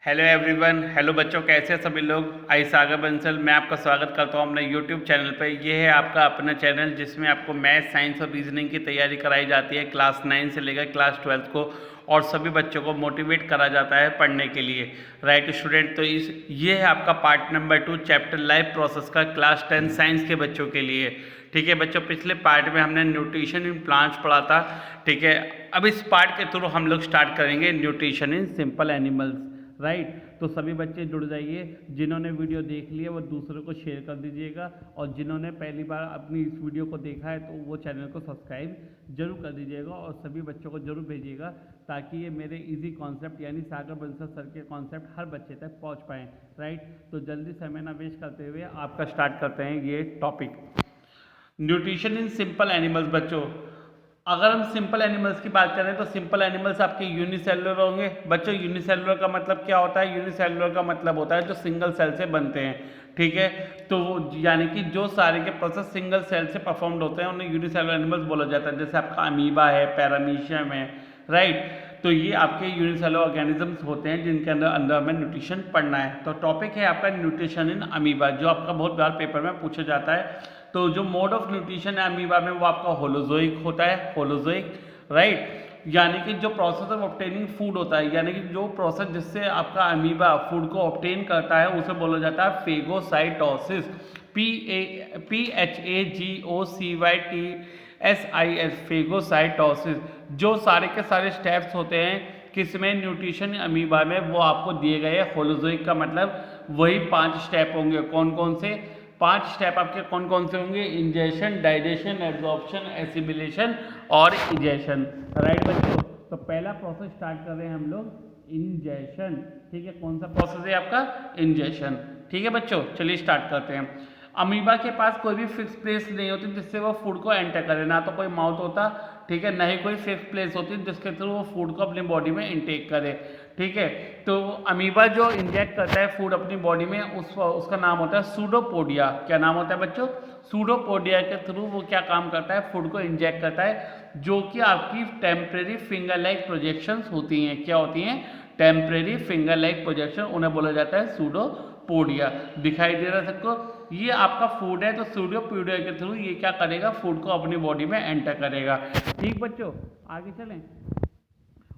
Hello everyone. Hello बच्चों, कैसे हैं सभी लोग। आई सागर बंसल, मैं आपका स्वागत करता हूं अपने यूट्यूब चैनल पर। ये है आपका अपना चैनल जिसमें आपको मैथ, साइंस और रीजनिंग की तैयारी कराई जाती है क्लास 9 से लेकर क्लास 12 को, और सभी बच्चों को मोटिवेट करा जाता है पढ़ने के लिए। राइट स्टूडेंट, तो ये है आपका part number 2 chapter life process का क्लास 10 साइंस के बच्चों के लिए। ठीक है बच्चों, पिछले पार्ट में हमने न्यूट्रिशन इन प्लांट्स पढ़ा था। ठीक है, अब इस पार्ट के थ्रू हम लोग स्टार्ट करेंगे nutrition in simple animals. Right, तो सभी बच्चे जुड़ जाइए। जिन्होंने वीडियो देख लिया वो दूसरों को शेयर कर दीजिएगा, और जिन्होंने पहली बार अपनी इस वीडियो को देखा है तो वो चैनल को सब्सक्राइब जरूर कर दीजिएगा, और सभी बच्चों को जरूर भेजिएगा ताकि ये मेरे इजी कॉन्सेप्ट यानी सागर बंसल सर के कॉन्सेप्ट हर बच्चे तक पहुंच पाएँ। राइट, तो जल्दी समय ना वेस्ट करते हुए आपका स्टार्ट करते हैं ये topic, nutrition in simple animals. बच्चों, अगर हम सिंपल एनिमल्स की बात करें तो सिंपल एनिमल्स आपके यूनिसेलुलर होंगे। बच्चों, यूनिसेलुलर का मतलब क्या होता है? यूनिसेलुलर का मतलब होता है जो सिंगल सेल से बनते हैं। ठीक है, तो यानी कि जो सारे के प्रोसेस सिंगल सेल से परफॉर्म्ड होते हैं उन्हें यूनिसेलुलर एनिमल्स बोला जाता है। जैसे आपका अमीबा है, पैरामीशियम है। राइट, तो ये आपके यूनिसेलुलर ऑर्गेनिजम्स होते हैं जिनके अंदर अंदर हमें न्यूट्रिशन पढ़ना है। तो टॉपिक है आपका न्यूट्रिशन इन अमीबा, जो आपका बहुत बार पेपर में पूछा जाता है। तो जो मोड ऑफ न्यूट्रिशन है अमीबा में वो आपका होलोजोइक होता है, होलोजोइक। राइट, यानी कि जो प्रोसेस ऑफ ऑब्टेनिंग फूड होता है, यानी कि जो प्रोसेस जिससे आपका अमीबा फूड को ऑब्टेन करता है उसे बोला जाता है फेगोसाइटोसिस। PHAGOCYTOSIS, phagocytosis. जो सारे के सारे स्टेप्स होते हैं किसमें? न्यूट्रिशन अमीबा में, वो आपको दिए गए। होलोजोइक का मतलब वही 5 स्टेप होंगे। कौन कौन से 5 स्टेप आपके कौन कौन से होंगे? इंजेशन, डाइजेशन, एब्जॉर्प्शन, एसिमिलेशन और इजेशन। राइट बच्चों, तो पहला प्रोसेस स्टार्ट कर रहे हैं हम लोग, इंजेशन। ठीक है, कौन सा प्रोसेस है आपका? इंजेशन। ठीक है बच्चों, चलिए स्टार्ट करते हैं। अमीबा के पास कोई भी फिक्स प्लेस नहीं होती जिससे वो फूड को एंटर करे, ना तो कोई माउथ होता, ठीक है, ना ही कोई फिक्स प्लेस होती जिसके थ्रू वो फूड को अपनी बॉडी में इनटेक करे। ठीक है, तो अमीबा जो इंजेक्ट करता है फूड अपनी बॉडी में उसका नाम होता है सूडोपोडिया। क्या नाम होता है बच्चों? सूडोपोडिया के थ्रू वो क्या काम करता है? फूड को इंजेक्ट करता है, जो कि आपकी टेम्परेरी फिंगर लाइक प्रोजेक्शंस होती हैं। क्या होती हैं? टेम्परेरी फिंगर लाइक प्रोजेक्शन, उन्हें बोला जाता है सूडोपोडिया। दिखाई दे रहा है सबको? ये आपका फूड है, तो सूडोपोडिया के थ्रू ये क्या करेगा? फूड को अपनी बॉडी में एंटर करेगा। ठीक बच्चों, आगे चलें।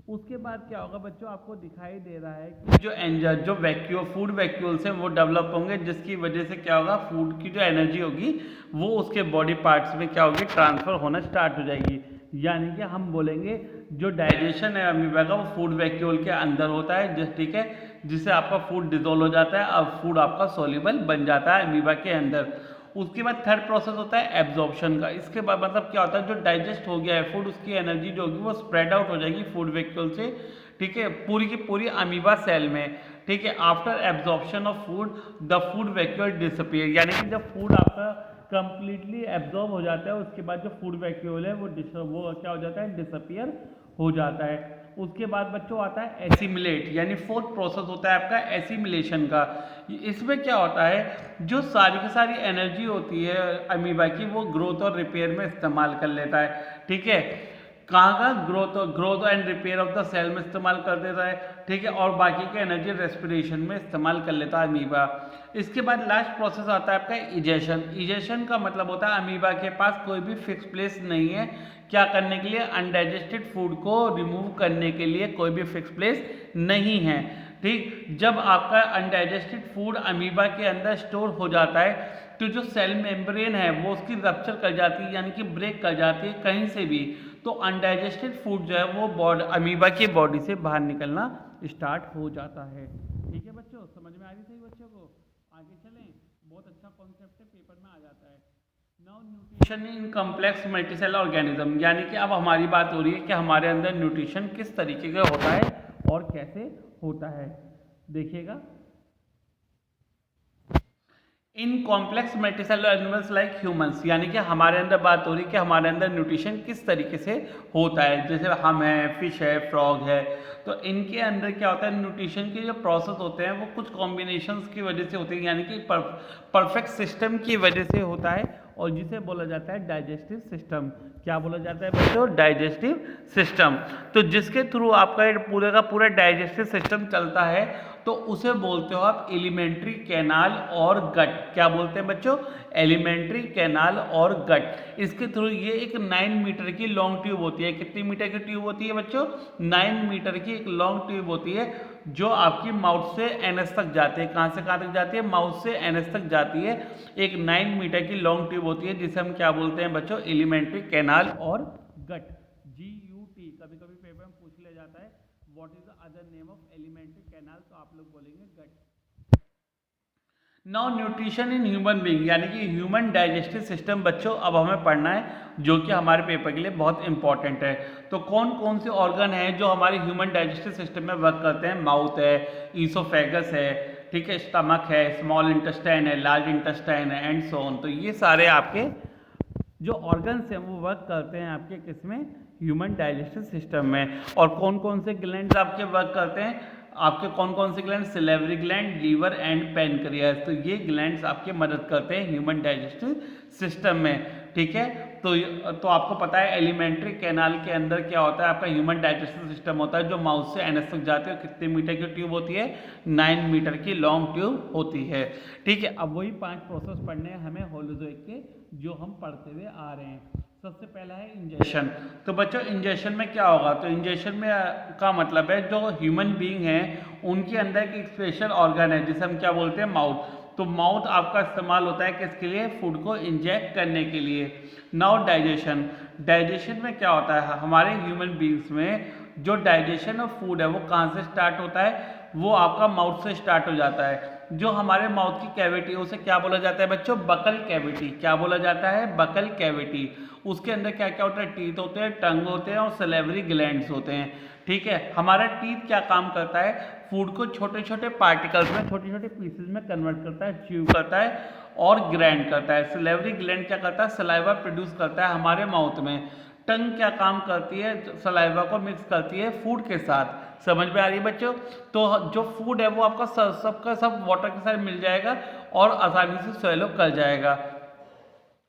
उसके बाद क्या होगा बच्चों? आपको दिखाई दे रहा है कि जो एंजर जो वैक्यूल फूड वैक्यूल्स हैं वो डेवलप होंगे, जिसकी वजह से क्या होगा? फूड की जो एनर्जी होगी वो उसके बॉडी पार्ट्स में क्या होगी? ट्रांसफर होना स्टार्ट हो जाएगी। यानी कि हम बोलेंगे जो डाइजेशन है अमीबा का वो फूड वैक्यूल के अंदर होता है, ठीक है, जिससे आपका फूड डिजोल्व हो जाता है, अब फूड आपका सोल्यूबल बन जाता है अमीबा के अंदर। उसके बाद थर्ड प्रोसेस होता है एब्जॉर्प्शन का। इसके बाद मतलब क्या होता है? जो डाइजेस्ट हो गया है फूड, उसकी एनर्जी जो होगी वो स्प्रेड आउट हो जाएगी फूड वैक्यूल से, ठीक है, पूरी की पूरी अमीबा सेल में। ठीक है, after absorption of food the food vacuole disappear, यानी कि जब फूड आपका कंप्लीटली एब्जॉर्ब हो जाता है उसके बाद जो फूड वैक्यूल है वो क्या हो जाता है? डिसअपीयर हो जाता है। उसके बाद बच्चों आता है एसिमिलेट, यानी फोर्थ प्रोसेस होता है आपका एसिमिलेशन का। इसमें क्या होता है? जो सारी की सारी एनर्जी होती है अमीबा की वो ग्रोथ और रिपेयर में इस्तेमाल कर लेता है। ठीक है, कहाँ का? Growth and repair of the cell में इस्तेमाल कर देता है। ठीक है, और बाकी की एनर्जी रेस्पिरेशन में इस्तेमाल कर लेता है अमीबा। इसके बाद लास्ट प्रोसेस आता है आपका इजेशन। इजेशन का मतलब होता है अमीबा के पास कोई भी फिक्स प्लेस नहीं है क्या करने के लिए? अनडाइजेस्टेड फूड को रिमूव करने के लिए कोई भी फिक्स प्लेस नहीं है। ठीक, जब आपका अनडाइजेस्टेड फूड अमीबा के अंदर स्टोर हो जाता है तो जो सेल मेम्ब्रेन है वो उसकी रप्चर कर जाती है, यानी कि ब्रेक कर जाती है कहीं से भी, तो अनडाइजेस्टेड फूड जो है वो अमीबा की बॉडी से बाहर निकलना स्टार्ट हो जाता है। ठीक है बच्चों, समझ में आ रही सही बच्चों को? आगे चलें, बहुत अच्छा कॉन्सेप्ट है, पेपर में आ जाता है। Now nutrition in complex multicellular organism, यानी कि अब हमारी बात हो रही है कि हमारे अंदर न्यूट्रिशन किस तरीके का होता है और कैसे होता है। देखिएगा, इन complex multicellular animals like humans, यानी कि हमारे अंदर बात हो रही है कि हमारे अंदर न्यूट्रिशन किस तरीके से होता है। जैसे हम हैं, फिश है, फ्रॉग है, तो इनके अंदर क्या होता है? न्यूट्रिशन के जो प्रोसेस होते हैं वो कुछ कॉम्बिनेशंस की वजह से होते हैं, यानी कि परफेक्ट सिस्टम की वजह से होता है, और जिसे बोला जाता है डाइजेस्टिव सिस्टम। क्या बोला जाता है बच्चों? Digestive system. तो जिसके थ्रू आपका पूरे का पूरा डाइजेस्टिव सिस्टम चलता है, तो उसे बोलते हो आप एलिमेंट्री कैनाल और गट। क्या बोलते हैं बच्चों? एलिमेंट्री कैनाल और गट। इसके थ्रू ये एक 9 मीटर की लॉन्ग ट्यूब होती है। कितनी मीटर की ट्यूब होती है बच्चों? 9 मीटर की एक लॉन्ग ट्यूब होती है जो आपकी माउथ से एनएस तक जाती है। कहाँ से कहाँ तक जाती है? माउथ से एनएस तक जाती है। एक 9 मीटर की लॉन्ग ट्यूब होती है जिसे हम क्या बोलते हैं बच्चों? एलिमेंट्री कैनाल और गट। GUT कभी कभी पेपर में पूछ लिया जाता है what is the other name of alimentary canal, तो आप लोग बोलेंगे gut. Now nutrition in human being, यानी कि ह्यूमन डाइजेस्टिव सिस्टम बच्चों अब हमें पढ़ना है जो कि हमारे पेपर के लिए बहुत इंपॉर्टेंट है। तो कौन कौन से ऑर्गन हैं जो हमारे ह्यूमन डाइजेस्टिव सिस्टम में वर्क करते हैं? माउथ है, ईसोफेगस है, ठीक है, स्टमक है, स्मॉल इंटेस्टाइन है, लार्ज इंटेस्टाइन है एंड सो ऑन। तो ये सारे आपके जो ऑर्गन्स हैं वो वर्क करते हैं आपके किसमें? ह्यूमन डाइजेस्टिव सिस्टम में। और कौन कौन से ग्लैंड्स आपके वर्क करते हैं? आपके कौन कौन से gland? Salivary gland, liver and pancreas. तो ये ग्लैंड्स आपके मदद करते हैं ह्यूमन डाइजेस्टिव सिस्टम में, ठीक है। तो आपको पता है एलिमेंट्री कैनाल के अंदर क्या होता है? आपका ह्यूमन डाइजेस्टिव सिस्टम होता है जो माउथ से एनएस तक जाती है। कितने मीटर की ट्यूब होती है? 9 मीटर की लॉन्ग ट्यूब होती है, ठीक है। अब वही 5 प्रोसेस पढ़ने हैं हमें होलोजोइक के जो हम पढ़ते हुए आ रहे हैं। सबसे पहला है इंजेक्शन। तो बच्चों इंजेक्शन में क्या होगा? तो इंजेक्शन में का मतलब है जो ह्यूमन बीइंग है उनके अंदर एक स्पेशल ऑर्गन है जिसे हम क्या बोलते हैं? माउथ। तो माउथ आपका इस्तेमाल होता है किसके लिए? फूड को इंजेक्ट करने के लिए। Now digestion. डाइजेशन में क्या होता है? हमारे ह्यूमन बीइंग्स में जो डाइजेशन ऑफ फूड है वो कहाँ से स्टार्ट होता है? वो आपका माउथ से स्टार्ट हो जाता है। जो हमारे माउथ की कैविटी है उसे क्या बोला जाता है बच्चों? Buccal cavity. क्या बोला जाता है? Buccal cavity. उसके अंदर क्या क्या होता है? टीथ होते हैं, टंग होते हैं और सलेवरी ग्लैंड्स होते हैं, ठीक है। हमारा टीथ क्या काम करता है? फूड को छोटे छोटे पार्टिकल्स में, छोटे छोटे पीसेस में कन्वर्ट करता है, च्यू करता है और ग्राइंड करता है। सलेवरी ग्लैंड क्या करता है? सलाइवा प्रोड्यूस करता है हमारे माउथ में। टंग क्या काम करती है? सलाइवा को मिक्स करती है फूड के साथ। समझ में आ रही है बच्चों? तो जो फूड है वो आपका सबका सब वाटर के साथ मिल जाएगा और आसानी से स्वेलो कर जाएगा।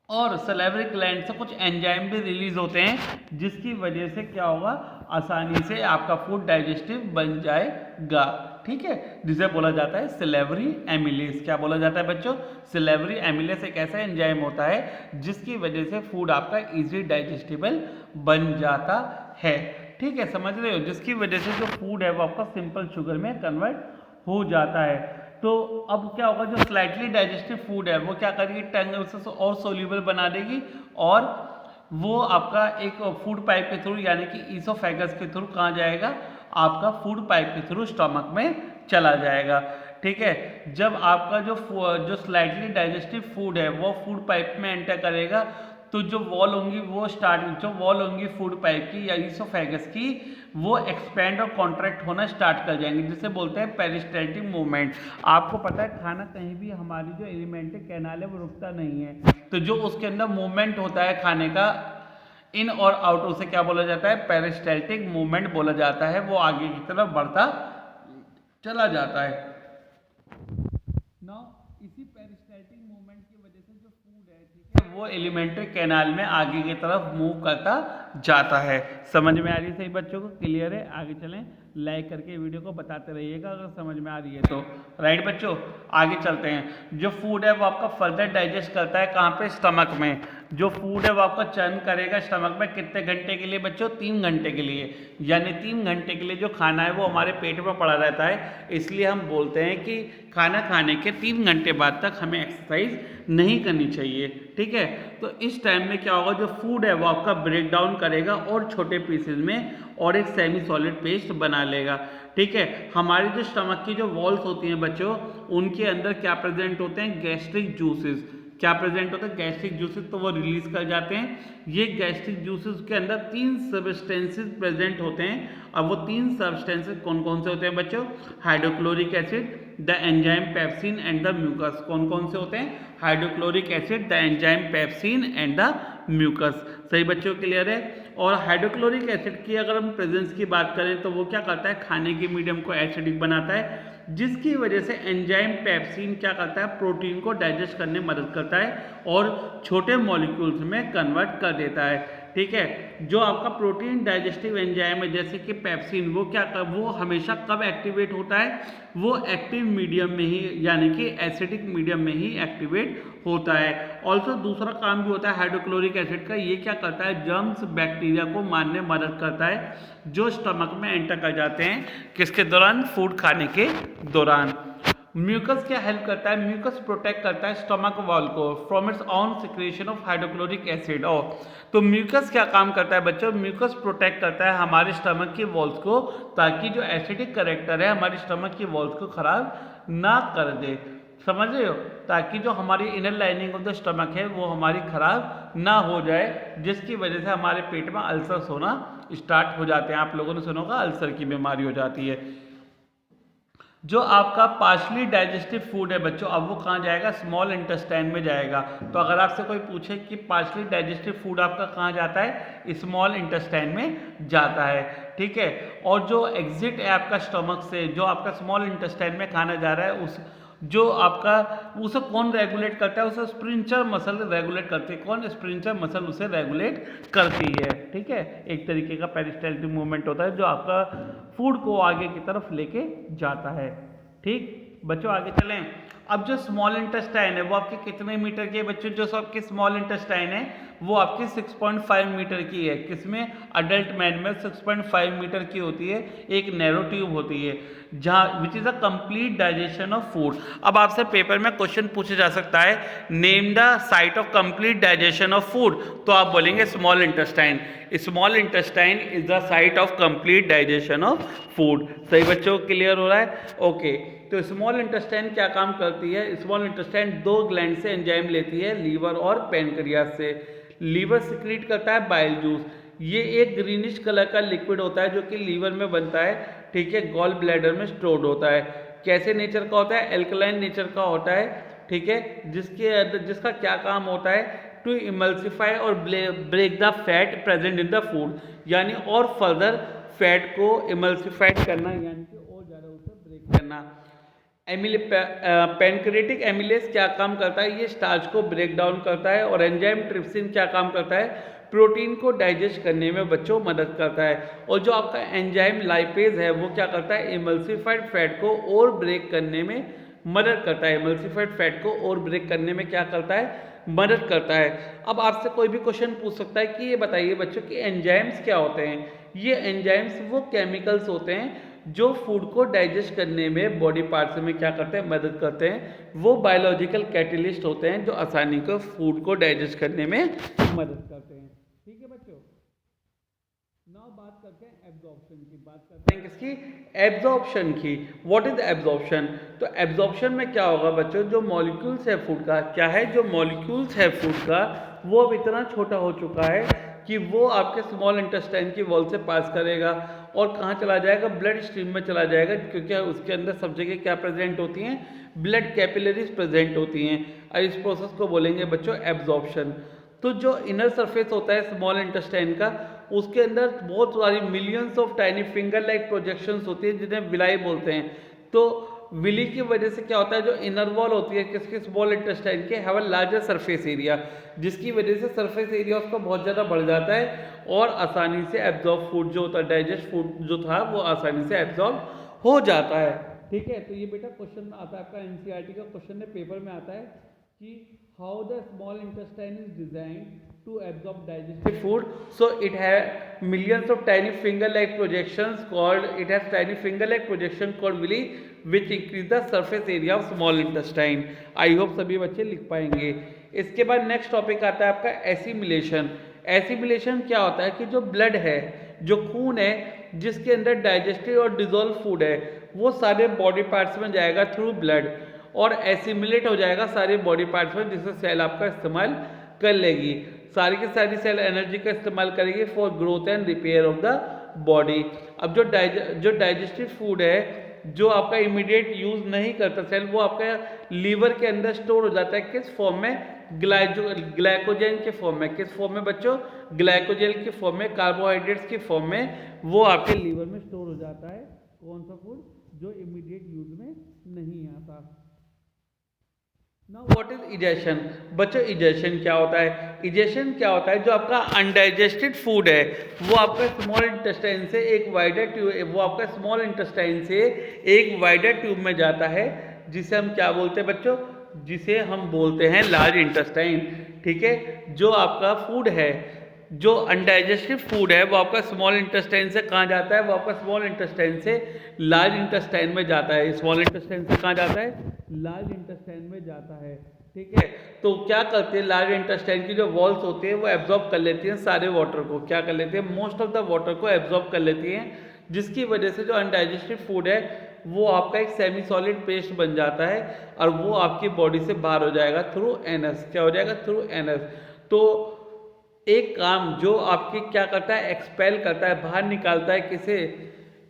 और सलेवरी ग्लैंड से कुछ एंजाइम भी रिलीज होते हैं जिसकी वजह से क्या होगा? आसानी से आपका फूड डाइजेस्टिव बन जाएगा, ठीक है, जिसे बोला जाता है सिलेवरी एमिलेस। क्या बोला जाता है बच्चों? सिलेवरी एमिलेस एक ऐसा एंजाइम होता है जिसकी वजह से फूड आपका इजी डाइजेस्टिबल बन जाता है, ठीक है, समझ रहे हो? जिसकी वजह से जो फूड है वो आपका सिंपल शुगर में कन्वर्ट हो जाता है। तो अब क्या होगा? जो स्लाइटली डाइजेस्टिव फूड है वो क्या करेगी? टंग उसे और सोल्यूबल बना देगी और वो आपका एक फूड पाइप के थ्रू यानी कि ईसोफेगस के थ्रू कहाँ जाएगा? आपका फूड पाइप के थ्रू स्टमक में चला जाएगा, ठीक है। जब आपका जो स्लाइटली डाइजेस्टिव फूड है वो फूड पाइप में एंटर करेगा तो जो वॉल होंगी फूड पाइप की या ईसोफेगस की वो एक्सपेंड और कॉन्ट्रैक्ट होना स्टार्ट कर जाएंगे जिसे बोलते हैं पेरिस्टैल्टिक मूवमेंट। आपको पता है खाना कहीं भी हमारी जो एलिमेंट्री कैनाल है वो रुकता नहीं है, तो जो उसके अंदर मूवमेंट होता है खाने का इन और आउट उसे क्या बोला जाता है? पेरिस्टैल्टिक मूवमेंट बोला जाता है। वो आगे की तरफ बढ़ता चला जाता है। नाउ इसी पेरिस्टैल्टिक मूवमेंट की वजह से जो फूड है, ठीक है, वो एलिमेंट्री कैनाल में आगे की तरफ मूव करता जाता है। समझ में आ रही है सही बच्चों को? क्लियर है? आगे चलें, लाइक करके वीडियो को बताते रहिएगा अगर समझ में आ रही है तो। राइट बच्चों, आगे चलते हैं। जो फूड है वो आपका फर्दर डाइजेस्ट करता है कहाँ पे? स्टमक में। जो फूड है वो आपका चर्न करेगा स्टमक में कितने घंटे के लिए बच्चों? 3 घंटे के लिए। यानी 3 घंटे के लिए जो खाना है वो हमारे पेट में पड़ा रहता है। इसलिए हम बोलते हैं कि खाना खाने के 3 घंटे बाद तक हमें एक्सरसाइज नहीं करनी चाहिए, ठीक है। तो इस टाइम में क्या होगा? जो फूड है वो आपका ब्रेक डाउन करेगा और छोटे पीसेज में और एक सेमी सॉलिड पेस्ट बना लेगा, ठीक है। हमारी जो स्टमक की जो वॉल्स होती हैं बच्चों उनके अंदर क्या प्रेजेंट होते हैं? Gastric juices. क्या प्रेजेंट होता है? गैस्ट्रिक जूसेस, तो वो रिलीज कर जाते हैं। ये गैस्ट्रिक जूसेस के अंदर 3 सब्सटेंसेस प्रेजेंट होते हैं। अब वो 3 सब्सटेंसेस कौन कौन से होते हैं बच्चों? Hydrochloric acid, the enzyme pepsin and the mucus. कौन कौन से होते हैं? Hydrochloric acid, the enzyme pepsin and the mucus. सही बच्चों, क्लियर है? और हाइड्रोक्लोरिक एसिड की अगर हम प्रेजेंस की बात करें तो वो क्या करता है? खाने के मीडियम को एसिडिक बनाता है जिसकी वजह से एंजाइम पेप्सिन क्या करता है? प्रोटीन को डाइजेस्ट करने में मदद करता है और छोटे मॉलिक्यूल्स में कन्वर्ट कर देता है, ठीक है। जो आपका प्रोटीन डाइजेस्टिव एंजाइम है जैसे कि पेप्सिन, वो हमेशा कब एक्टिवेट होता है, वो एक्टिव मीडियम में ही यानी कि एसिडिक मीडियम में ही एक्टिवेट होता है। ऑल्सो दूसरा काम भी होता है हाइड्रोक्लोरिक एसिड का, ये क्या करता है, जर्म्स बैक्टीरिया को मारने में मदद करता है जो स्टमक में एंटर कर जाते हैं किसके दौरान, फूड खाने के दौरान। म्यूकस क्या हेल्प करता है, म्यूकस प्रोटेक्ट करता है स्टमक वॉल को from its on secretion of hydrochloric acid. तो म्यूकस क्या काम करता है बच्चों, म्यूकस प्रोटेक्ट करता है हमारे स्टमक की वॉल्स को, ताकि जो एसिडिक करेक्टर है हमारे स्टमक की वॉल्स को खराब ना कर दे, समझ रहे हो, ताकि जो हमारी inner lining of the stomach है वो हमारी खराब ना हो जाए, जिसकी वजह से हमारे पेट में अल्सर्स होना स्टार्ट हो जाते हैं। आप लोगों ने सुना होगा अल्सर की बीमारी हो जाती है। जो आपका पार्शली डाइजेस्टिव फूड है बच्चों, अब वो कहाँ जाएगा, स्मॉल इंटेस्टाइन में जाएगा। तो अगर आपसे कोई पूछे कि पार्शली डाइजेस्टिव फूड आपका कहाँ जाता है, स्मॉल इंटेस्टाइन में जाता है, ठीक है। और जो एग्जिट है आपका स्टमक से, जो आपका स्मॉल इंटेस्टाइन में खाना जा रहा है, उस जो आपका उसे कौन रेगुलेट करता है, उसे स्प्रिंचर मसल रेगुलेट करती है। कौन, स्प्रिंचर मसल उसे रेगुलेट करती है, ठीक है। एक तरीके का पेरिस्टाल्टिक मूवमेंट होता है जो आपका फूड को आगे की तरफ लेके जाता है, ठीक। बच्चों आगे चलें। अब जो स्मॉल इंटेस्टाइन है वो आपके कितने मीटर की है बच्चों, जो आपकी स्मॉल इंटेस्टाइन है वो आपकी 6.5 मीटर की है। किसमें, अडल्ट मैन में 6.5 मीटर की होती है, एक नैरो ट्यूब होती है जहाँ which is a complete digestion of food. अब आपसे पेपर में क्वेश्चन पूछा जा सकता है, name the site of complete digestion of food, तो आप बोलेंगे small intestine. Small intestine is the site of complete digestion of food. सही बच्चों, क्लियर हो रहा है, ओके। तो स्मॉल इंटेस्टाइन क्या काम करती है, स्मॉल इंटेस्टाइन दो ग्लैंड से एंजाइम लेती है, लीवर और पैनक्रियास से। लीवर सिक्रीट करता है बाइल जूस, ये एक ग्रीनिश कलर का लिक्विड होता है जो कि लीवर में बनता है, ठीक है, गॉल ब्लैडर में स्टोर्ड होता है। कैसे नेचर का होता है, एल्कलाइन नेचर का होता है, ठीक है, जिसका क्या काम होता है, टू इमल्सिफाई और break the fat present in the food, यानी और फर्दर फैट को इमल्सिफाइड करना, यानी कि और ज़्यादा उसे ब्रेक करना। पैनक्रियाटिक एमिलेज क्या काम करता है, ये स्टार्च को ब्रेक डाउन करता है। और एंजाइम ट्रिप्सिन क्या काम करता है, प्रोटीन को डाइजेस्ट करने में बच्चों मदद करता है। और जो आपका एंजाइम लाइपेज है वो क्या करता है, इमल्सिफाइड फैट को और ब्रेक करने में मदद करता है। इमल्सिफाइड फैट को और ब्रेक करने में क्या करता है, मदद करता है। अब आपसे कोई भी क्वेश्चन पूछ सकता है कि ये बताइए बच्चों कि एंजाइम्स क्या होते हैं। ये एंजाइम्स वो केमिकल्स होते हैं जो फूड को डाइजेस्ट करने में बॉडी पार्ट्स में क्या करते हैं, मदद करते हैं। वो बायोलॉजिकल कैटलिस्ट होते हैं जो आसानी को फूड को डाइजेस्ट करने में मदद करते हैं, ठीक है बच्चों। नाउ बात करते हैं एब्जॉर्प्शन की, बात करते हैं किसकी, एब्जॉर्प्शन की। व्हाट इज एब्जॉर्प्शन, तो एब्जॉर्प्शन में क्या होगा बच्चों, जो मॉलिक्यूल्स है फूड का, क्या है, जो मॉलिक्यूल्स है फूड का वो अब इतना छोटा हो चुका है कि वो आपके स्मॉल इंटेस्टाइन की वॉल से पास करेगा और कहाँ चला जाएगा, ब्लड स्ट्रीम में चला जाएगा, क्योंकि उसके अंदर सब जगह क्या प्रेजेंट होती हैं, ब्लड कैपिलरीज प्रेजेंट होती हैं। और इस प्रोसेस को बोलेंगे बच्चों एब्जॉर्प्शन। तो जो इनर सरफेस होता है स्मॉल इंटेस्टाइन का, उसके अंदर बहुत सारी millions of tiny finger like projections होती है जिन्हें विलाई बोलते हैं। तो विली की वजह से क्या होता है, जो इनर वॉल होती है किसके, स्मॉल इंटेस्टाइन के, have a larger surface area, जिसकी वजह से सरफेस एरिया उसका बहुत ज़्यादा बढ़ जाता है और आसानी से एब्जॉर्ब फूड जो होता है, डाइजेस्ट फूड जो था वो आसानी से एब्जॉर्ब हो जाता है, ठीक है। तो ये बेटा क्वेश्चन आता है आपका एनसीईआरटी का क्वेश्चन है, पेपर में आता है कि how the small intestine is designed to absorb digestive food. So it has millions of tiny finger-like projections called, it has tiny finger-like projection called villi, which increase the surface area of small intestine. I hope सभी बच्चे लिख पाएंगे। इसके बाद next topic आता है आपका assimilation. Assimilation क्या होता है कि जो ब्लड है, जो खून है, जिसके अंदर डाइजेस्टेड और डिजोल्व फूड है, वो सारे बॉडी पार्ट्स में जाएगा थ्रू ब्लड और एसिमिलेट हो जाएगा सारे बॉडी पार्ट्स में, जिससे सेल आपका इस्तेमाल कर लेगी। सारी की सारी सेल एनर्जी का इस्तेमाल करेगी for growth and repair of the body. अब जो डाइजेस्टिव फूड है जो आपका इमीडिएट यूज नहीं करता सेल, वो आपका लीवर के अंदर स्टोर हो जाता है किस फॉर्म में, ग्लाइकोजन के फॉर्म में। किस फॉर्म में बच्चों, ग्लाइकोजन के फॉर्म में, कार्बोहाइड्रेट्स के फॉर्म में वो आपके लीवर में स्टोर हो जाता है। कौन सा फूड, जो इमीडिएट यूज में नहीं आता। Now what is egestion? बच्चों इजेशन क्या होता है? इजेशन क्या होता है? जो आपका अनडाइजेस्टेड फूड है वो आपका स्मॉल इंटेस्टाइन से एक वाइडर ट्यूब, वो आपका स्मॉल इंटेस्टाइन से एक वाइडर ट्यूब में जाता है, जिसे हम क्या बोलते हैं बच्चों? जिसे हम बोलते हैं लार्ज इंटेस्टाइन। ठीक है, जो आपका फूड है, जो अनडाइजेस्टिव फूड है वो आपका स्मॉल इंटेस्टाइन से कहाँ जाता है? वो आपका स्मॉल इंटेस्टाइन से लार्ज इंटेस्टाइन में जाता है। स्मॉल इंटेस्टाइन से कहाँ जाता है? लार्ज इंटेस्टाइन में जाता है। ठीक है, तो क्या करते हैं, लार्ज इंटेस्टाइन की जो वॉल्स होती है वो एब्जॉर्ब कर लेती हैं सारे वाटर को। क्या कर लेती है? मोस्ट ऑफ द वाटर को एब्जॉर्ब कर लेती हैं, जिसकी वजह से जो अनडाइजेस्टिव फूड है वो आपका एक सेमी सॉलिड पेस्ट बन जाता है और वो आपकी बॉडी से बाहर हो जाएगा थ्रू एनस। क्या हो जाएगा? Through anus. तो एक काम जो आपकी क्या करता है? एक्सपेल करता है, बाहर निकालता है किसे?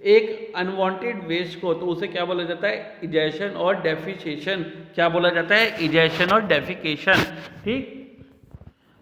एक अनवांटेड वेस्ट को, तो उसे क्या बोला जाता है? इजेशन और डेफिकेशन। क्या बोला जाता है? इजेशन और डेफिकेशन। ठीक।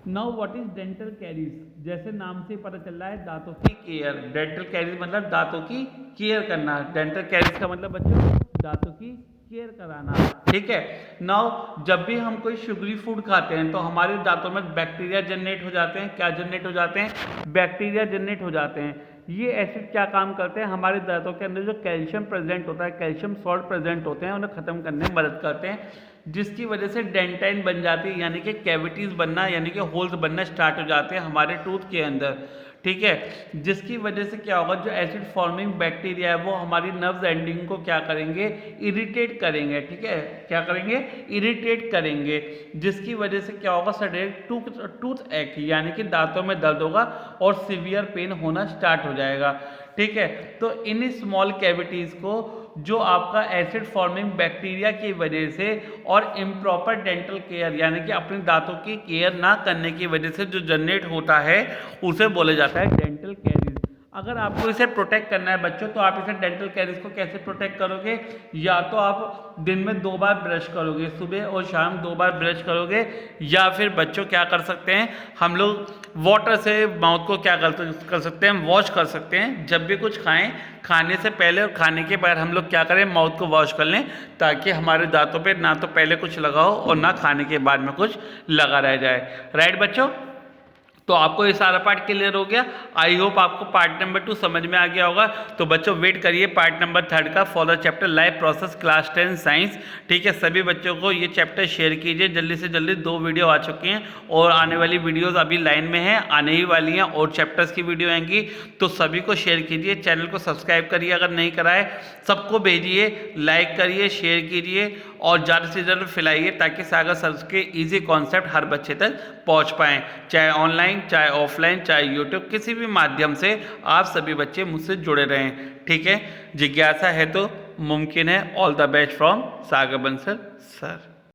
Now what is dental caries? जैसे नाम से पता चल रहा है दांतों की केयर। डेंटल कैरीज मतलब दांतों की केयर करना। डेंटल कैरीज का मतलब बच्चों दांतों की केयर कराना। ठीक है, नाउ जब भी हम कोई शुगरी फूड खाते हैं तो हमारे दांतों में बैक्टीरिया जनरेट हो जाते हैं। क्या जनरेट हो जाते हैं? बैक्टीरिया जनरेट हो जाते हैं। ये एसिड क्या काम करते हैं? हमारे दांतों के अंदर जो कैल्शियम प्रेजेंट होता है, कैल्शियम सॉल्ट प्रेजेंट होते हैं, उन्हें खत्म करने में मदद करते हैं, जिसकी वजह से डेंटाइन बन जाती है, यानी कि कैविटीज बनना, यानी कि होल्स बनना स्टार्ट हो जाते हैं हमारे टूथ के अंदर। ठीक है, जिसकी वजह से क्या होगा? जो एसिड फॉर्मिंग बैक्टीरिया है वो हमारी नर्व्स एंडिंग को क्या करेंगे? इरिटेट करेंगे। ठीक है, क्या करेंगे? इरिटेट करेंगे, जिसकी वजह से क्या होगा? सडन टूथ एक, यानी कि दांतों में दर्द होगा और सीवियर पेन होना स्टार्ट हो जाएगा। ठीक है, तो इन स्मॉल कैविटीज को जो आपका एसिड फॉर्मिंग बैक्टीरिया की वजह से और इम्प्रॉपर डेंटल केयर, यानी कि अपने दांतों की केयर ना करने की वजह से जो जनरेट होता है उसे बोला जाता है डेंटल कैरीज। अगर आपको इसे प्रोटेक्ट करना है बच्चों, तो आप इसे डेंटल कैरीज को कैसे प्रोटेक्ट करोगे? या तो आप दिन में 2 बार ब्रश करोगे, सुबह और शाम 2 बार ब्रश करोगे, या फिर बच्चों क्या कर सकते हैं हम लोग? वाटर से माउथ को क्या कर सकते हैं? वॉश कर सकते हैं। जब भी कुछ खाएं, खाने से पहले और खाने के बाद हम लोग क्या करें? माउथ को वॉश कर लें, ताकि हमारे दांतों पे ना तो पहले कुछ लगा हो और ना खाने के बाद में कुछ लगा रह जाए। राइट बच्चों? तो आपको ये सारा पार्ट क्लियर हो गया। आई होप आपको पार्ट नंबर 2 समझ में आ गया होगा। तो बच्चों वेट करिए पार्ट नंबर 3 का, for the chapter life process class 10 science. ठीक है, सभी बच्चों को ये चैप्टर शेयर कीजिए। जल्दी से जल्दी 2 वीडियो आ चुकी हैं और आने वाली वीडियोस अभी लाइन में हैं, आने ही वाली हैं, और चैप्टर्स की वीडियो आएंगी। तो सभी को शेयर कीजिए, चैनल को सब्सक्राइब करिए अगर नहीं करा है, सबको भेजिए, लाइक करिए, शेयर कीजिए और ज़्यादा से ज़्यादा फैलाइए, ताकि सागर सर के ईजी कॉन्सेप्ट हर बच्चे तक पहुँच पाएँ, चाहे ऑनलाइन चाहे ऑफलाइन चाहे यूट्यूब, किसी भी माध्यम से आप सभी बच्चे मुझसे जुड़े रहें। ठीक है, जिज्ञासा है तो मुमकिन है। All the best from Sagar Bansal sir.